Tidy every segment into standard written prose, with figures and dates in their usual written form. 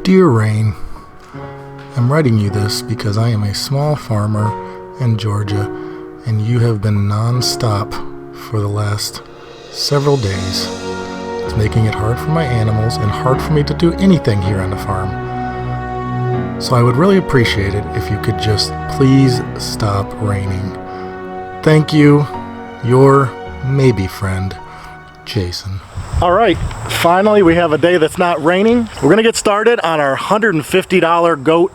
Dear Rain, I'm writing you this because I am a small farmer in Georgia, and you have been non-stop for the last several days. It's making it hard for my animals and hard for me to do anything here on the farm. So I would really appreciate it if you could just please stop raining. Thank you, your maybe friend, Jason. All right, finally we have a day that's not raining. We're gonna get started on our $150 goat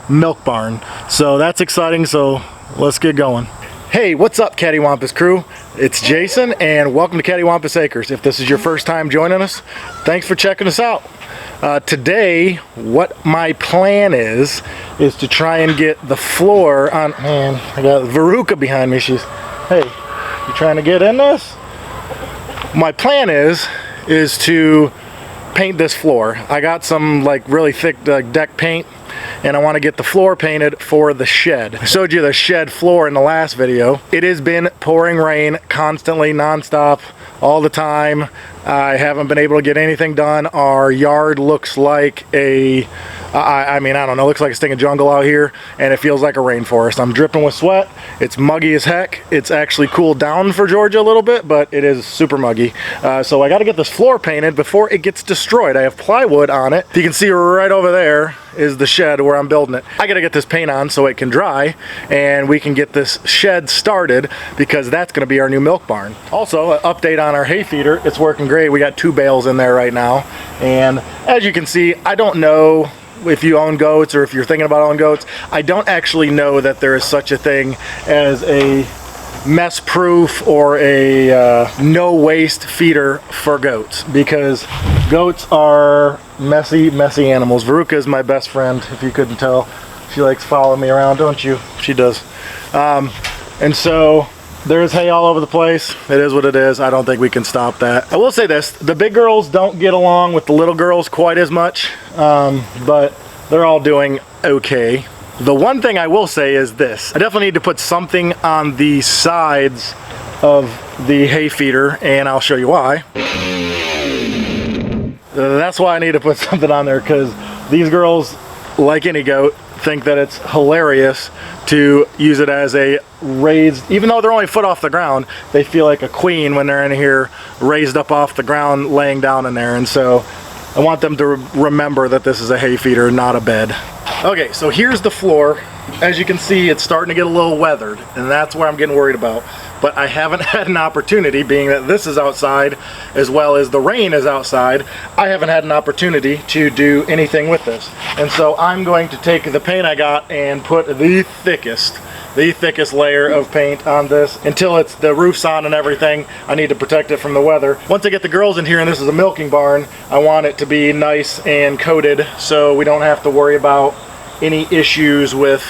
milk barn. So that's exciting, so let's get going. Hey, what's up, Cattywampus crew? It's Jason and welcome to Cattywampus Acres. If this is your first time joining us, thanks for checking us out. Today, what my plan is to try and get the floor on, man, I got Veruca behind me. She's, hey, you trying to get in this? My plan is to paint this floor. I got some like really thick deck paint, and I want to get the floor painted for the shed. I showed you the shed floor in the last video. It has been pouring rain constantly, non-stop, all the time. I haven't been able to get anything done. Our yard looks like a, I don't know, looks like a stinking jungle out here, and it feels like a rainforest. I'm dripping with sweat. It's muggy as heck. It's actually cooled down for Georgia a little bit, but it is super muggy. So I got to get this floor painted before it gets destroyed. I have plywood on it. You can see right over there is the shed where I'm building it. I got to get this paint on so it can dry and we can get this shed started, because that's going to be our new milk barn. Also, an update on our hay feeder. It's working great. We got 2 bales in there right now, and as you can see, I don't know if you own goats or if you're thinking about owning goats. I don't actually know that there is such a thing as a mess proof or a no waste feeder for goats, because goats are messy animals. Veruca is my best friend, if you couldn't tell. She likes following me around, don't you? She does. And so there's hay all over the place. It is what it is. I don't think we can stop that. I will say this, the big girls don't get along with the little girls quite as much, but they're all doing okay. The one thing I will say is this: I definitely need to put something on the sides of the hay feeder, and I'll show you why. That's why I need to put something on there, because these girls, like any goat, think that it's hilarious to use it as a raised, even though they're only a foot off the ground, they feel like a queen when they're in here raised up off the ground laying down in there. And so I want them to remember that this is a hay feeder, not a bed. Okay, so here's the floor. As you can see, it's starting to get a little weathered, and that's where I'm getting worried about. But I haven't had an opportunity, being that this is outside as well as the rain is outside, I haven't had an opportunity to do anything with this. And so I'm going to take the paint I got and put the thickest layer of paint on this until it's the roof's on and everything. I need to protect it from the weather. Once I get the girls in here, and this is a milking barn, I want it to be nice and coated so we don't have to worry about any issues with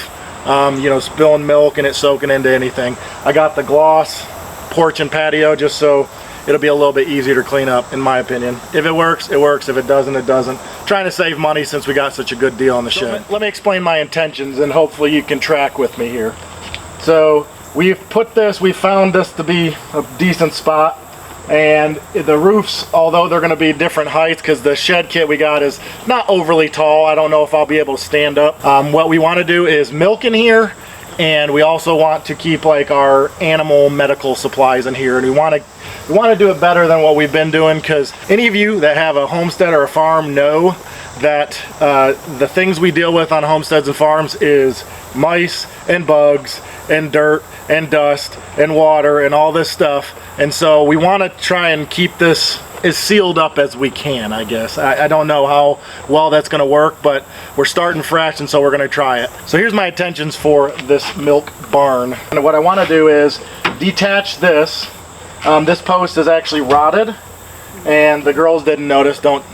spilling milk and it soaking into anything. I got the gloss porch and patio just so it'll be a little bit easier to clean up, in my opinion. If it works, it works. If it doesn't, it doesn't. Trying to save money since we got such a good deal on the shed. Let me explain my intentions, and hopefully you can track with me here. So we found this to be a decent spot, and the roofs, although they're going to be different heights because the shed kit we got is not overly tall, I don't know if I'll be able to stand up. What we want to do is milk in here, and we also want to keep like our animal medical supplies in here, and we want to do it better than what we've been doing, because any of you that have a homestead or a farm know that the things we deal with on homesteads and farms is mice and bugs and dirt and dust and water and all this stuff. And so we want to try and keep this as sealed up as we can, I guess. I don't know how well that's going to work, but we're starting fresh, and so we're going to try it. So here's my intentions for this milk barn. And what I want to do is detach this. This post is actually rotted, and the girls didn't notice. Don't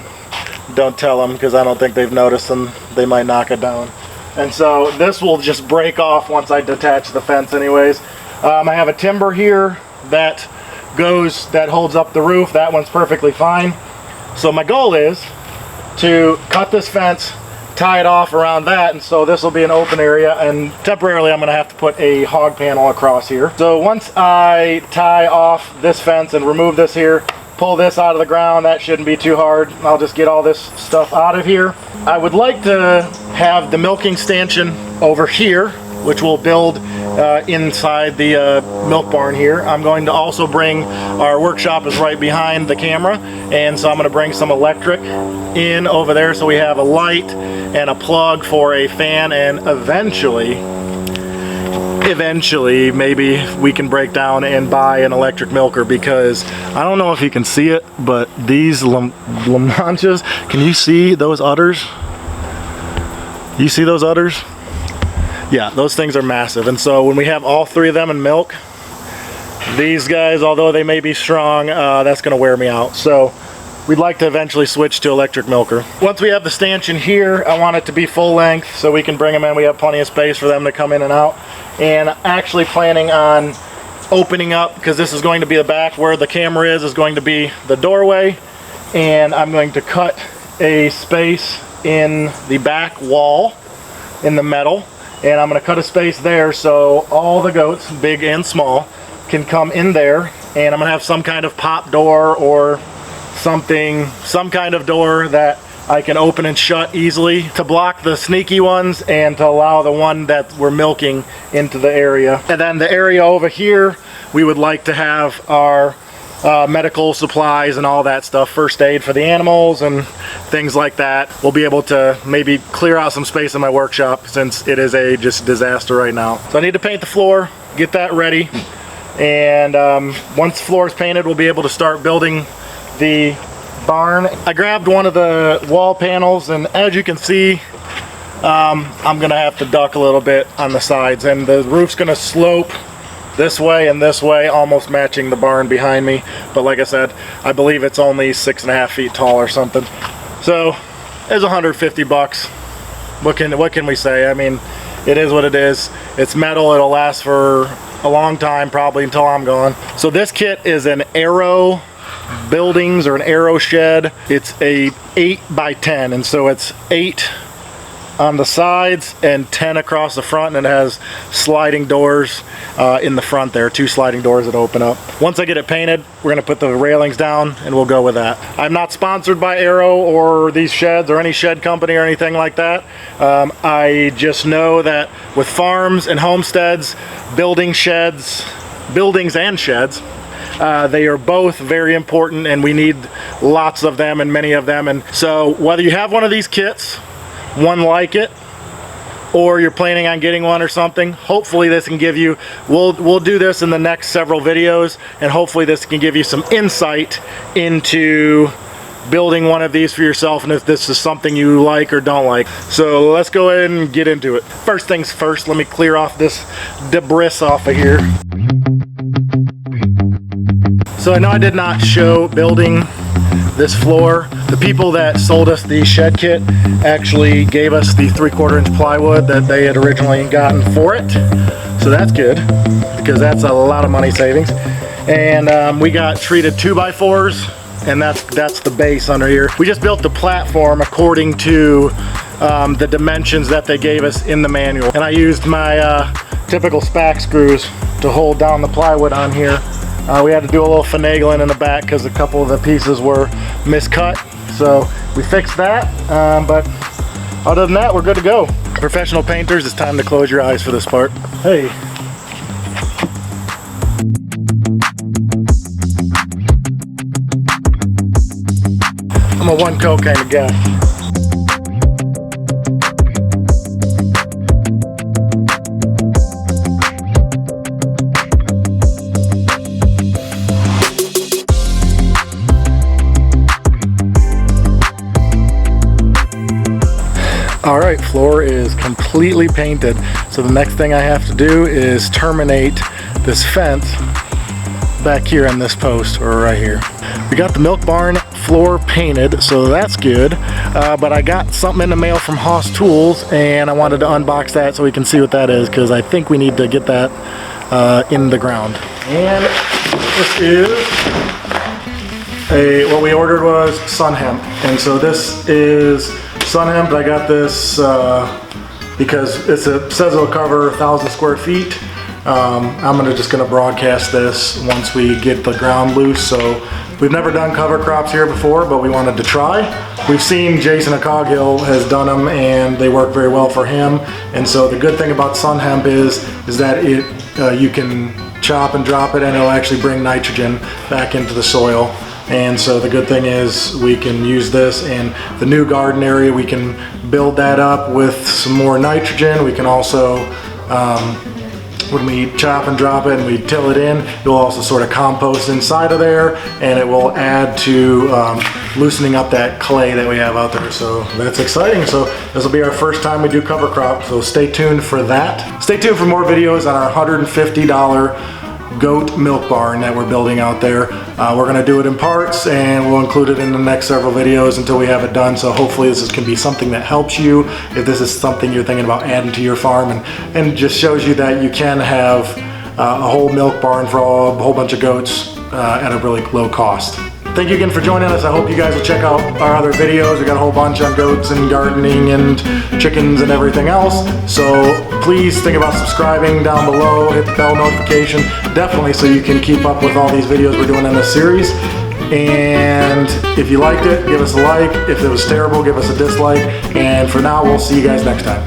tell them, because I don't think they've noticed, and they might knock it down. And so this will just break off once I detach the fence anyways. I have a timber here that holds up the roof. That one's perfectly fine. So my goal is to cut this fence, tie it off around that, and so this will be an open area, and temporarily I'm going to have to put a hog panel across here. So once I tie off this fence and remove this here, pull this out of the ground. That shouldn't be too hard. I'll just get all this stuff out of here. I would like to have the milking stanchion over here, which we'll build inside the milk barn here. I'm going to also bring, our workshop is right behind the camera, and so I'm going to bring some electric in over there so we have a light and a plug for a fan, and eventually maybe we can break down and buy an electric milker, because I don't know if you can see it, but these La Manchas, can you see those udders? You see those udders? Yeah, those things are massive, and so when we have all three of them in milk, these guys, although they may be strong, that's going to wear me out. So we'd like to eventually switch to electric milker. Once we have the stanchion here, I want it to be full length so we can bring them in. We have plenty of space for them to come in and out. And actually planning on opening up, because this is going to be the back, where the camera is going to be the doorway, and I'm going to cut a space in the back wall in the metal, and I'm going to cut a space there so all the goats, big and small, can come in there, and I'm going to have some kind of pop door or something, some kind of door that I can open and shut easily to block the sneaky ones and to allow the one that we're milking into the area. And then the area over here, we would like to have our medical supplies and all that stuff, first aid for the animals and things like that. We'll be able to maybe clear out some space in my workshop since it is a just disaster right now. So I need to paint the floor, get that ready, and once the floor is painted, we'll be able to start building the barn. I grabbed one of the wall panels, and as you can see, I'm gonna have to duck a little bit on the sides, and the roof's gonna slope this way and this way, almost matching the barn behind me. But like I said, I believe it's only 6.5 feet tall or something. So it's 150 bucks. What can we say? I mean, it is what it is. It's metal. It'll last for a long time, probably until I'm gone. So this kit is an Aero Buildings or an Aero shed. It's a 8x10, and so it's 8 on the sides and 10 across the front, and it has sliding doors in the front there, 2 sliding doors that open up. Once I get it painted, we're gonna put the railings down and we'll go with that. I'm not sponsored by Aero or these sheds or any shed company or anything like that. I just know that with farms and homesteads, buildings and sheds, they are both very important, and we need lots of them and many of them. And so whether you have one of these kits, one like it, or you're planning on getting one or something, hopefully this can give you, we'll do this in the next several videos, and hopefully this can give you some insight into building one of these for yourself, and if this is something you like or don't like. So let's go ahead and get into it. First things first, let me clear off this debris off of here. So I know I did not show building this floor. The people that sold us the shed kit actually gave us the 3/4 inch plywood that they had originally gotten for it. So that's good, because that's a lot of money savings. And we got treated 2x4s, and that's the base under here. We just built the platform according to the dimensions that they gave us in the manual. And I used my typical spack screws to hold down the plywood on here. We had to do a little finagling in the back because a couple of the pieces were miscut. So we fixed that, but other than that, we're good to go. Professional painters, it's time to close your eyes for this part. Hey. I'm a one coat kind of guy. Alright, floor is completely painted. So the next thing I have to do is terminate this fence back here on this post, or right here. We got the milk barn floor painted, so that's good. But I got something in the mail from Haas Tools, and I wanted to unbox that so we can see what that is, because I think we need to get that in the ground. And this is what we ordered was sun hemp, and so this is sun hemp. I got this because it says it'll cover 1,000 square feet. I'm just gonna broadcast this once we get the ground loose, so We've never done cover crops here before, but we wanted to try. We've seen Jason at Coghill has done them and they work very well for him. And so the good thing about sun hemp is that you can chop and drop it and it'll actually bring nitrogen back into the soil. And so the good thing is we can use this in the new garden area. We can build that up with some more nitrogen. We can also, when we chop and drop it and we till it in, it will also sort of compost inside of there, and it will add to loosening up that clay that we have out there. So that's exciting. So this will be our first time we do cover crop, so stay tuned for that. Stay tuned for more videos on our $150 goat milk barn that we're building out there. We're going to do it in parts and we'll include it in the next several videos until we have it done. So hopefully this can be something that helps you if this is something you're thinking about adding to your farm, and just shows you that you can have a whole milk barn for a whole bunch of goats at a really low cost. Thank you again for joining us. I hope you guys will check out our other videos. We got a whole bunch on goats and gardening and chickens and everything else. So please think about subscribing down below, hit the bell notification, definitely, so you can keep up with all these videos we're doing in this series. And if you liked it, give us a like. If it was terrible, give us a dislike. And for now, we'll see you guys next time.